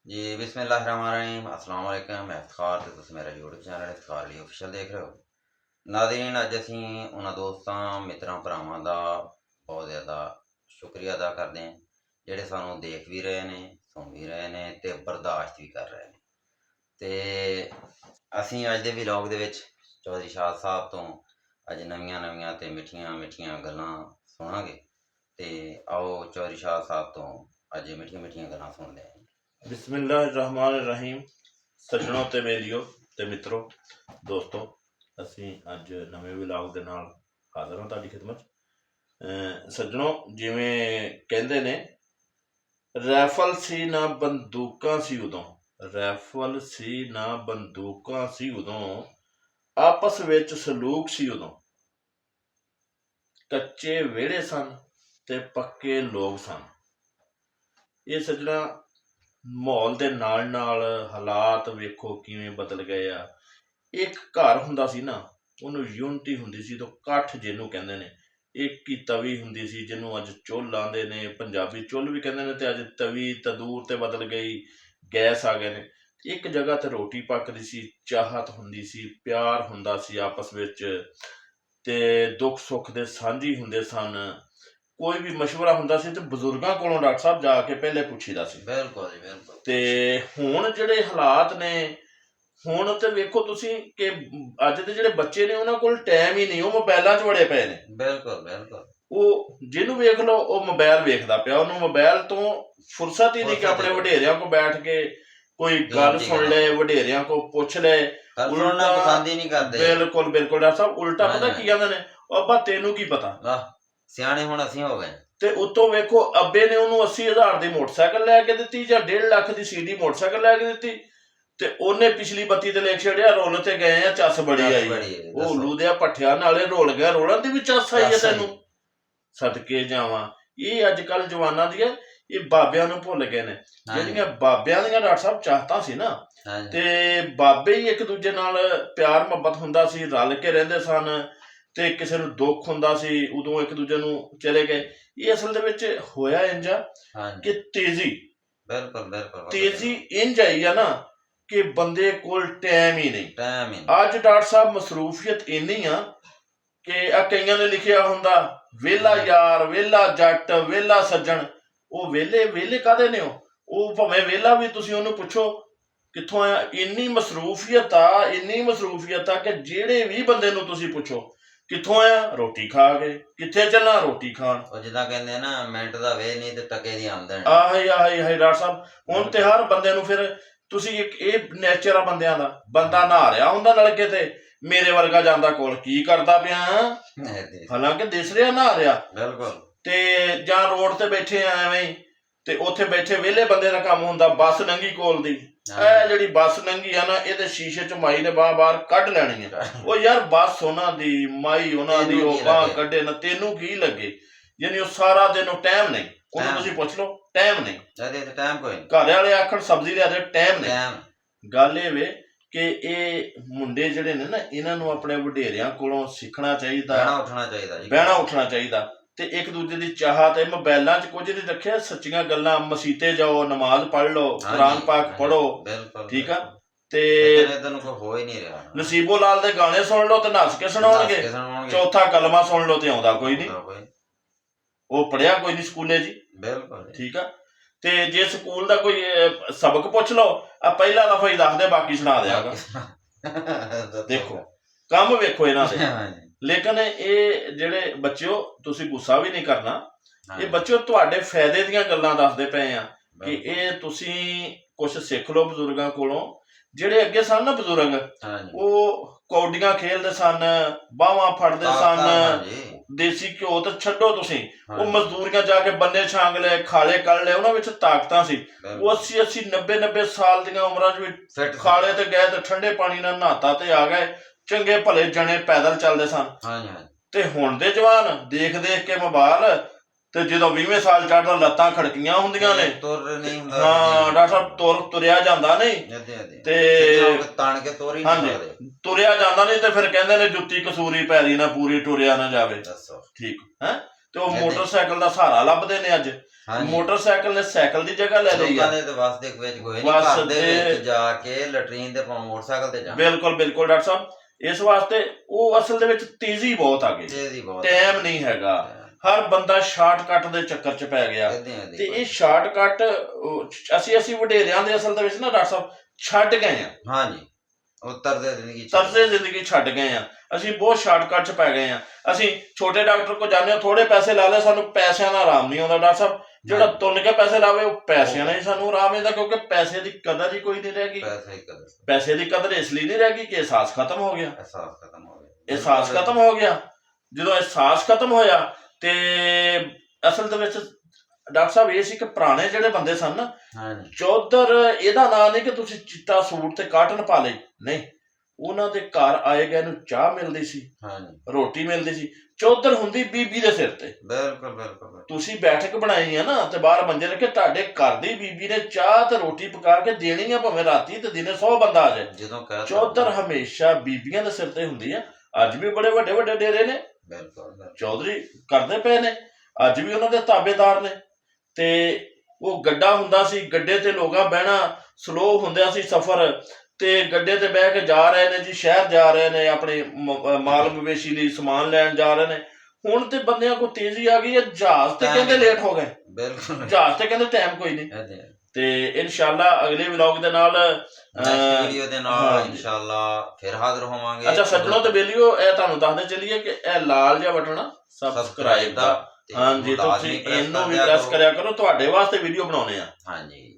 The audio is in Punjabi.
जी बिस्मिल्लाहिर्रहमानिर्रहीम अस्सलाम वालेकुम। मैं इफ्तिखार ते तुसीं मेरा YouTube channel Iftikhar Ali official देख रहे हो। नाज़रीन, अज असीं उन्हां दोस्तां मित्रां भरावां दा बहुत ज़्यादा शुक्रिया अदा करदे हैं ਜਿਹੜੇ ਸਾਨੂੰ ਦੇਖ ਵੀ ਰਹੇ ਨੇ, ਸੁਣ ਵੀ ਰਹੇ ਨੇ ਤੇ ਬਰਦਾਸ਼ਤ ਵੀ ਕਰ ਰਹੇ ਨੇ। ਤੇ ਅਸੀਂ ਅੱਜ ਦੇ ਵਲੌਗ ਦੇ ਵਿੱਚ ਚੌਧਰੀ ਸ਼ਾਹ ਸਾਹਿਬ ਤੋਂ ਅੱਜ ਨਵੀਆਂ ਤੇ ਮਿੱਠੀਆਂ ਗੱਲਾਂ ਸੁਣਾਂਗੇ। ਤੇ ਆਓ ਚੌਧਰੀ ਸ਼ਾਹ ਸਾਹਿਬ ਤੋਂ ਅੱਜ ਮਿੱਠੀਆਂ ਗੱਲਾਂ ਸੁਣਦੇ ਹਾਂ। बिस्मिल्लाहिर्रहमानिर्रहीम। सज्जनों ते बेलियो ते मित्रों दोस्तों, ਅਸੀਂ ਅੱਜ ਨਵੇਂ ਵਲੌਗ ਦੇ ਨਾਲ ਹਾਜ਼ਰ ਹਾਂ ਤੁਹਾਡੀ ਖਿਦਮਤ 'ਚ। ਸੱਜਣੋ, ਜਿਵੇਂ ਕਹਿੰਦੇ ਨੇ, ਰਾਈਫਲ ਸੀ ਨਾ ਬੰਦੂਕਾਂ ਸੀ ਉਦੋਂ, ਰਾਈਫਲ ਸੀ ਨਾ ਬੰਦੂਕਾਂ ਸੀ ਉਦੋਂ, ਆਪਸ ਵਿੱਚ ਸਲੂਕ ਸੀ ਉਦੋਂ, ਕੱਚੇ ਵਿਹੜੇ ਸਨ ਤੇ ਪੱਕੇ ਲੋਕ ਸਨ। ਇਹ ਸੱਜਣਾ ਮਾਹੌਲ ਦੇ ਨਾਲ ਨਾਲ ਹਾਲਾਤ ਵੇਖੋ ਕਿਵੇਂ ਬਦਲ ਗਏ ਆ। ਇੱਕ ਘਰ ਹੁੰਦਾ ਸੀ ਨਾ, ਉਹਨੂੰ ਯੂਨਿਟੀ ਹੁੰਦੀ ਸੀ, ਤੋਂ ਇਕੱਠ ਜਿਹਨੂੰ ਕਹਿੰਦੇ ਨੇ। ਇੱਕ ਹੀ ਤਵੀ ਹੁੰਦੀ ਸੀ ਜਿਹਨੂੰ ਅੱਜ ਚੁੱਲ੍ਹ ਆਉਂਦੇ ਨੇ, ਪੰਜਾਬੀ ਚੁੱਲ੍ਹ ਵੀ ਕਹਿੰਦੇ ਨੇ, ਤੇ ਅੱਜ ਤਵੀ ਤੰਦੂਰ ਤੇ ਬਦਲ ਗਈ, ਗੈਸ ਆ ਗਏ ਨੇ। ਇੱਕ ਜਗ੍ਹਾ ਤੇ ਰੋਟੀ ਪੱਕਦੀ ਸੀ, ਚਾਹਤ ਹੁੰਦੀ ਸੀ, ਪਿਆਰ ਹੁੰਦਾ ਸੀ ਆਪਸ ਵਿੱਚ, ਤੇ ਦੁੱਖ ਸੁੱਖ ਦੇ ਸਾਂਝੀ ਹੁੰਦੇ ਸਨ। ਕੋਈ ਵੀ ਮਸ਼ਵਰਾ ਹੁੰਦਾ ਸੀ ਤੇ ਬਜ਼ੁਰਗਾਂ ਕੋਲੋਂ ਡਾਕਟਰ ਸਾਹਿਬ ਜਾ ਕੇ ਪਹਿਲੇ ਪੁੱਛੀਦਾ ਸੀ। ਬਿਲਕੁਲ ਜੀ, ਬਿਲਕੁਲ। ਤੇ ਹੁਣ ਜਿਹੜੇ ਹਾਲਾਤ ਨੇ, ਹੁਣ ਤੇ ਵੇਖੋ ਤੁਸੀਂ ਕਿ ਅੱਜ ਦੇ ਜਿਹੜੇ ਬੱਚੇ ਨੇ ਉਹਨਾਂ ਕੋਲ ਟਾਈਮ ਹੀ ਨਹੀਂ, ਉਹ ਮੋਬਾਈਲਾਂ 'ਚ ਵੜੇ ਪਏ ਨੇ। ਬਿਲਕੁਲ ਉਹ ਜਿਹਨੂੰ ਵੇਖ ਲਓ ਉਹ ਮੋਬਾਈਲ ਵੇਖਦਾ ਪਿਆ, ਉਹਨੂੰ ਮੋਬਾਈਲ ਤੋਂ ਫੁਰਸਤ ਹੀ ਨਹੀਂ ਕਿ ਆਪਣੇ ਵਡੇਰਿਆਂ ਕੋਲ ਬੈਠ ਕੇ ਕੋਈ ਗੱਲ ਸੁਣ ਲੈ, ਵਡੇਰਿਆਂ ਕੋਲ ਪੁੱਛ ਲੈ। ਉਲਟਾ ਪਸੰਦ ਹੀ ਨਹੀਂ ਕਰਦੇ। ਬਿਲਕੁਲ ਡਾਕਟਰ ਸਾਹਿਬ, ਉਲਟਾ ਪਤਾ ਕੀ ਕਹਿੰਦੇ ਨੇ, ਉਹ ਅੱਬਾ ਤੈਨੂੰ ਕੀ ਪਤਾ, ਸਿਆਣੇ ਹੁਣ ਅਸੀਂ ਹੋ ਗਏ। ਤੇ ਉੱਤੋਂ ਵੇਖੋ ਅੱਬੇ ਨੇ ਉਹਨੂੰ 80,000 ਦੀ ਮੋਟਰਸਾਈਕਲ ਲੈ ਕੇ ਦਿੱਤੀ ਜਾਂ 1.5 ਲੱਖ ਦੀ ਸੀਡੀ ਮੋਟਰਸਾਈਕਲ ਲੈ ਕੇ ਦਿੱਤੀ, ਤੇ ਉਹਨੇ ਪਿਛਲੀ ਬੱਤੀ ਤੇ ਲਿਖ ਛੜਿਆ ਰੁੱਲ ਤੇ ਗਏ ਆ, ਚੱਸ ਬੜੀ ਆਈ। ਉਹ ਉੱਲੂ ਦੇ ਭੱਠਿਆਂ ਨਾਲੇ ਰੁੱਲ ਗਿਆ, ਰੋਲਣ ਦੀ ਵੀ ਚੱਸ ਆਈ ਹੈ ਤੈਨੂੰ, ਸਦਕੇ ਜਾਵਾਂ। ਇਹ ਅੱਜ ਕੱਲ ਜਵਾਨਾਂ ਦੀਆਂ, ਇਹ ਬਾਬਿਆਂ ਨੂੰ ਭੁੱਲ ਗਏ ਨੇ। ਜਿਹੜੀਆਂ ਬਾਬਿਆਂ ਦੀਆਂ ਡਾਕਟਰ ਸਾਹਿਬ ਚਾਹਤਾਂ ਸੀ ਨਾ, ਤੇ ਬਾਬੇ ਹੀ ਇੱਕ ਦੂਜੇ ਨਾਲ ਪਿਆਰ ਮੁਹੱਬਤ ਹੁੰਦਾ ਸੀ, ਰਲ ਕੇ ਰਹਿੰਦੇ ਸਨ, ਤੇ ਕਿਸੇ ਨੂੰ ਦੁੱਖ ਹੁੰਦਾ ਸੀ ਉਦੋਂ ਇੱਕ ਦੂਜੇ ਨੂੰ ਚਲੇ ਗਏ। ਇਹ ਅਸਲ ਦੇ ਵਿੱਚ ਹੋਇਆ ਇੰਜ ਕਿ ਤੇਜ਼ੀ ਇੰਜ ਆਈ ਆ ਨਾ ਕਿ ਬੰਦੇ ਕੋਲ ਟਾਈਮ ਹੀ ਨਹੀਂ। ਅੱਜ ਡਾਕਟਰ ਸਾਹਿਬ ਮਸਰੂਫੀਅਤ ਇੰਨੀ ਆ ਕਿ ਆ ਕਈਆਂ ਨੇ ਲਿਖਿਆ ਹੁੰਦਾ ਵਿਹਲਾ ਯਾਰ, ਵਿਹਲਾ ਜੱਟ, ਵਿਹਲਾ ਸੱਜਣ। ਉਹ ਵਿਹਲੇ ਕਾਹਦੇ ਨੇ? ਉਹ ਭਾਵੇਂ ਵਿਹਲਾ ਵੀ ਤੁਸੀਂ ਉਹਨੂੰ ਪੁੱਛੋ ਕਿੱਥੋਂ ਆਇਆ, ਇੰਨੀ ਮਸਰੂਫੀਅਤ ਆ ਕਿ ਜਿਹੜੇ ਵੀ ਬੰਦੇ ਨੂੰ ਤੁਸੀਂ ਪੁੱਛੋ ਕਿੱਥੋਂ ਆਇਆ, ਰੋਟੀ ਖਾ ਕੇ, ਕਿੱਥੇ ਚੱਲਾਂ, ਰੋਟੀ ਖਾਣ। ਉਹ ਜਿੱਦਾਂ ਕਹਿੰਦੇ ਨਾ, ਮਿੰਟ ਦਾ ਵੇ ਨਹੀਂ ਤੇ ਟਕੇ ਦੀ ਆਮਦਨ। ਆਹੀ ਡਾਕਟਰ ਸਾਹਿਬ, ਹੁਣ ਤੇ ਹਰ ਬੰਦੇ ਨੂੰ ਫਿਰ ਤੁਸੀਂ ਇੱਕ ਇਹ ਨੇਚਰ ਆ ਬੰਦਿਆਂ ਦਾ, ਬੰਦਾ ਨਹਾ ਰਿਹਾ ਹੁੰਦਾ ਨਲਕੇ ਤੇ, ਮੇਰੇ ਵਰਗਾ ਜਾਂਦਾ ਕੋਲ ਕੀ ਕਰਦਾ ਪਿਆ, ਹਾਲਾਂਕਿ ਦਿਸ ਰਿਹਾ ਨਹਾ ਰਿਹਾ। ਬਿਲਕੁਲ। ਤੇ ਜਾਂ ਰੋਡ ਤੇ ਬੈਠੇ ਆ ਐਵੇਂ, ਤੇ ਉੱਥੇ ਬੈਠੇ ਵਿਹਲੇ ਬੰਦੇ ਦਾ ਕੰਮ ਹੁੰਦਾ ਬੱਸ ਲੰਘੀ ਕੋਲ ਦੀ, ਇਹ ਜਿਹੜੀ ਬੱਸ ਲੰਘੀ ਆ ਨਾ, ਇਹਦੇ ਸ਼ੀਸ਼ੇ ਚ ਮਾਈ ਨੇ ਬਾਹ ਬਾਹਰ ਕੱਢ ਲੈਣੀ ਹੈ। ਉਹ ਯਾਰ ਬੱਸ ਉਹਨਾਂ ਦੀ, ਮਾਈ ਉਹਨਾਂ ਦੀ, ਉਹ ਬਾਹ ਕੱਢੇ ਨਾ, ਤੈਨੂੰ ਕੀ ਲੱਗੇ? ਯਾਨੀ ਉਹ ਸਾਰਾ ਦਿਨ ਉਹ ਟਾਈਮ ਨਹੀਂ, ਉਹਨੂੰ ਤੁਸੀਂ ਪੁੱਛ ਲਓ, ਟਾਈਮ ਨਹੀਂ। ਘਰ ਵਾਲੇ ਆਖਣ ਸਬਜ਼ੀ ਲਿਆ ਦੇ, ਟਾਈਮ ਨਹੀਂ। ਗੱਲ ਇਹ ਵੇ ਕਿ ਇਹ ਮੁੰਡੇ ਜਿਹੜੇ ਨੇ ਨਾ, ਇਹਨਾਂ ਨੂੰ ਆਪਣੇ ਵਡੇਰਿਆਂ ਕੋਲੋਂ ਸਿੱਖਣਾ ਚਾਹੀਦਾ, ਬਹਿਣਾ ਉੱਠਣਾ ਚਾਹੀਦਾ, ਤੇ ਇੱਕ ਦੂਜੇ ਦੀ ਚਾਹਤ। ਇਹ ਮੋਬਾਈਲਾਂ 'ਚ ਕੁਝ ਨਹੀਂ ਰੱਖਿਆ, ਸੱਚੀਆਂ ਗੱਲਾਂ, ਮਸੀਤੇ ਜਾਓ, ਨਮਾਜ਼ ਪੜ੍ਹ ਲਓ, ਕੁਰਾਨ ਪਾਕ ਪੜ੍ਹੋ, ਠੀਕ ਆ। ਤੇ ਨਸੀਬੋ ਲਾਲ ਦੇ ਗਾਣੇ ਸੁਣ ਲਓ ਤੇ ਨੱਸ ਕੇ ਸੁਣਾਉਣਗੇ, ਚੌਥਾ ਕਲਮਾ ਸੁਣ ਲਓ ਤੇ ਆਉਂਦਾ ਕੋਈ ਨਹੀਂ, ਉਹ ਪੜ੍ਹਿਆ ਕੋਈ ਨਹੀਂ ਸਕੂਲੇ ਜੀ, ਠੀਕ ਆ। ਤੇ ਜੇ ਸਕੂਲ ਦਾ ਕੋਈ ਸਬਕ ਪੁੱਛ ਲਓ, ਆ ਪਹਿਲਾ ਲਫ਼ਜ਼ ਹੀ ਦੱਸਦੇ, ਬਾਕੀ ਸੁਣਾ ਦਿਆਗਾ। ਦੇਖੋ ਕੰਮ ਵੇਖੋ ਇਹਨਾਂ ਦੇ। ਲੇਕਿਨ ਇਹ ਜਿਹੜੇ ਬੱਚਿਓ, ਤੁਸੀਂ ਗੁੱਸਾ ਵੀ ਨਹੀਂ ਕਰਨਾ, ਇਹ ਬੱਚਿਓ ਤੁਹਾਡੇ ਫਾਇਦੇ ਦੀਆਂ ਗੱਲਾਂ ਦੱਸਦੇ ਪਏ ਆ ਕਿ ਇਹ ਤੁਸੀਂ ਕੁਛ ਸਿੱਖ ਲਓ ਬਜ਼ੁਰਗਾਂ ਕੋਲੋਂ। ਜਿਹੜੇ ਅੱਗੇ ਸਨ ਨਾ ਬਜ਼ੁਰਗ, ਉਹ ਕੌਡੀਆਂ ਖੇਲਦੇ ਸਨ, ਬਾਹਾਂ ਫੜਦੇ ਸਨ, ਦੇਸੀ ਘਿਓ ਤਾਂ ਛੱਡੋ ਤੁਸੀਂ, ਉਹ ਮਜ਼ਦੂਰੀਆਂ ਜਾ ਕੇ ਬੰਨੇ ਛਾਂਗ ਲਏ, ਖਾਲੇ ਕੱਢ ਲਏ, ਉਹਨਾਂ ਵਿੱਚ ਤਾਕਤਾਂ ਸੀ। ਉਹ 80 90 ਸਾਲ ਦੀਆਂ ਉਮਰਾਂ 'ਚ ਵੀ ਖਾਲੇ ਤੇ ਗਏ ਤੇ ਠੰਡੇ ਪਾਣੀ ਨਾਲ ਨਹਾਤਾ ਤੇ ਆ ਗਏ, ਚੰਗੇ ਭਲੇ ਜਣੇ ਪੈਦਲ ਚੱਲਦੇ ਸਨ। ਤੇ ਹੁਣ ਦੇ ਜਵਾਨ ਦੇਖ ਕੇ ਮੋਬਾਈਲ, ਤੇ ਜਦੋਂ 20ਵੇਂ ਸਾਲ ਚੜ੍ਹਦਾ ਲੱਤਾਂ ਖੜਕੀਆਂ ਹੁੰਦੀਆਂ ਨੇ। ਹਾਂ ਡਾਕਟਰ ਸਾਹਿਬ, ਤੁਰਿਆ ਜਾਂਦਾ ਨਹੀਂ, ਤੇ ਹਾਂਜੀ ਤੁਰਿਆ ਜਾਂਦਾ ਨਹੀਂ, ਤੇ ਫਿਰ ਕਹਿੰਦੇ ਨੇ ਜੁੱਤੀ ਕਸੂਰੀ ਪੈਰੀ ਨਾ ਪੂਰੀ, ਟੁਰਿਆ ਨਾ ਜਾਵੇ, ਠੀਕ ਹੈ। ਤੇ ਉਹ ਮੋਟਰਸਾਈਕਲ ਦਾ ਸਹਾਰਾ ਲੱਭਦੇ ਨੇ ਅੱਜ। ਹਾਂਜੀ ਮੋਟਰਸਾਈਕਲ ਨੇ ਸਾਈਕਲ ਦੀ ਜਗ੍ਹਾ ਲੈ ਲਈ ਲੋਕਾਂ ਆ। ਦੇ ਤੇ ਬੱਸ ਦੇ ਵਿੱਚ ਕੋਈ ਨਹੀਂ, ਬੱਸ ਘਰ ਦੇ ਦੇ- ਵਿੱਚ ਜਾ ਕੇ ਲੈਟਰੀਨ ਤੇ ਭਾਵੇਂ ਮੋਟਰਸਾਈਕਲ ਤੇ ਜਾਣਾ। ਬਿਲਕੁਲ ਬਿਲਕੁਲ ਡਾਕਟਰ ਸਾਹਿਬ, ਇਸ ਵਾਸਤੇ ਉਹ ਅਸਲ ਦੇ ਵਿੱਚ ਤੇਜ਼ੀ ਬਹੁਤ ਆ ਗਈ, ਤੇਜ਼ੀ ਬਹੁਤ ਟਾਈਮ ਨਹੀਂ ਹੈਗਾ। ਹਰ ਬੰਦਾ ਸ਼ਾਰਟਕਟ ਦੇ ਚੱਕਰ 'ਚ ਪੈ ਗਿਆ ਤੇ ਇਹ ਸ਼ਾਰਟਕਟ ਅਸੀਂ ਵਡੇਰਿਆਂ ਦੇ ਅਸਲ ਦੇ ਵਿੱਚ ਨਾ ਡਾਕਟਰ ਸਾਹਿਬ ਛੱਡ ਗਏ ਆ। ਹਾਂਜੀ ਤਰਜ਼ੇ ਜ਼ਿੰਦਗੀ ਛੱਡ ਗਏ ਆ, ਅਸੀਂ ਬਹੁਤ ਸ਼ਾਰਟਕਟ 'ਚ ਪੈ ਗਏ ਆ। ਅਸੀਂ ਛੋਟੇ ਡਾਕਟਰ ਕੋਲ ਜਾਂਦੇ ਹਾਂ, ਥੋੜੇ ਪੈਸੇ ਲਾ ਲਏ, ਸਾਨੂੰ ਪੈਸਿਆਂ ਦਾ ਆਰਾਮ ਨਹੀਂ ਆਉਂਦਾ ਡਾਕਟਰ ਸਾਹਿਬ। ਜਿਹੜਾ ਤੁੰਨ ਕੇ ਪੈਸੇ ਲਾਵੇ ਉਹ ਪੈਸਿਆਂ ਨਾਲ ਹੀ ਸਾਨੂੰ ਆਰਾਮ ਆਉਂਦਾ, ਕਿਉਂਕਿ ਪੈਸੇ ਦੀ ਕਦਰ ਹੀ ਕੋਈ ਨਹੀਂ ਰਹਿ ਗਈ। ਪੈਸੇ ਦੀ ਕਦਰ ਇਸ ਲਈ ਨਹੀਂ ਰਹਿ ਗਈ ਕਿ ਅਹਿਸਾਸ ਖਤਮ ਹੋ ਗਿਆ। ਅਹਿਸਾਸ ਖਤਮ ਹੋ ਗਿਆ। ਜਦੋਂ ਅਹਿਸਾਸ ਖਤਮ ਹੋਇਆ ਤੇ ਅਸਲ ਦੇ ਵਿੱਚ ਡਾਕਟਰ ਸਾਹਿਬ ਇਹ ਸੀ ਕਿ ਪੁਰਾਣੇ ਜਿਹੜੇ ਬੰਦੇ ਸਨ ਨਾ, ਚੌਧਰ ਇਹਦਾ ਨਾਂ ਨਹੀਂ ਕਿ ਤੁਸੀਂ ਚਿੱਟਾ ਸੂਟ ਤੇ ਕਾਟਨ ਪਾ ਲਈ, ਨਹੀਂ, ਉਹਨਾਂ ਦੇ ਘਰ ਆਏ ਗਏ ਨੂੰ ਚਾਹ ਮਿਲਦੀ ਸੀ, ਰੋਟੀ ਮਿਲਦੀ ਸੀ। ਚੌਧਰ ਹੁੰਦੀ ਬੀਬੀ ਦੇ ਸਿਰ ਤੇ। ਬਿਲਕੁਲ ਤੁਸੀਂ ਬੈਠਕ ਬਣਾਈ ਆ ਨਾ ਤੇ ਬਾਹਰ ਮੰਜੇ ਰੱਖੇ, ਤੁਹਾਡੇ ਘਰ ਦੀ ਬੀਬੀ ਨੇ ਚਾਹ ਤੇ ਰੋਟੀ ਪਕਾ ਕੇ ਦੇਣੀ ਆ, ਭਾਵੇਂ ਰਾਤੀ ਤੇ ਦਿਨੇ 100 ਬੰਦਾ ਆ ਜਾਏ। ਚੌਧਰ ਹਮੇਸ਼ਾ ਬੀਬੀਆਂ ਦੇ ਸਿਰ ਤੇ ਹੁੰਦੀ ਆ। ਅੱਜ ਵੀ ਬੜੇ ਵੱਡੇ ਵੱਡੇ ਡੇਰੇ ਨੇ, ਚੌਧਰੀ ਕਰਦੇ ਪਏ ਨੇ, ਅੱਜ ਵੀ ਉਹਨਾਂ ਦੇ ਤਾਬੇਦਾਰ ਨੇ। ਤੇ ਉਹ ਗੱਡਾ ਹੁੰਦਾ ਸੀ, ਗੱਡੇ ਤੇ ਲੋਕਾਂ ਬਹਿਣਾ, ਸਲੋ ਹੁੰਦਾ ਸੀ ਸਫ਼ਰ, ਤੇ ਗੱਡੇ ਤੇ ਬਹਿ ਕੇ ਜਾ ਰਹੇ ਨੇ ਜੀ, ਸ਼ਹਿਰ ਜਾ ਰਹੇ ਨੇ, ਆਪਣੇ ਮਾਲ ਮਵੇਸ਼ੀ ਲਈ ਸਮਾਨ ਲੈਣ ਜਾ ਰਹੇ ਨੇ। ਹੁਣ ਤੇ ਬੰਦਿਆਂ ਕੋਲ ਤੇਜ਼ੀ ਆ ਗਈ ਹੈ, ਜਹਾਜ਼ ਤੇ ਕਹਿੰਦੇ ਲੇਟ ਹੋ ਗਏ, ਜਹਾਜ਼ ਤੇ ਕਹਿੰਦੇ ਟਾਈਮ ਕੋਈ ਨਹੀਂ। ਤੇ ਇਨਸ਼ਾਅੱਲਾ ਅਗਲੇ ਵਲੌਗ ਦੇ ਨਾਲ ਵੀਡੀਓ ਦੇ ਨਾਲ ਇਨਸ਼ਾਅੱਲਾ ਫਿਰ ਹਾਜ਼ਰ ਹੋਵਾਂਗੇ। ਅੱਛਾ ਸੱਜਣੋ ਤੇ ਬੇਲੀਓ, ਇਹ ਤੁਹਾਨੂੰ ਦੱਸਦੇ ਚੱਲੀਏ ਕਿ ਇਹ ਲਾਲ ਜਿਹਾ ਬਟਨ ਆ ਸਬਸਕ੍ਰਾਈਬ ਦਾ, ਹਾਂਜੀ, ਤੁਸੀਂ ਇਹਨੂੰ ਵੀ ਪ੍ਰੈਸ ਕਰਿਆ ਕਰੋ, ਤੁਹਾਡੇ ਵਾਸਤੇ ਵੀਡੀਓ ਬਣਾਉਣੇ ਆ। ਹਾਂਜੀ।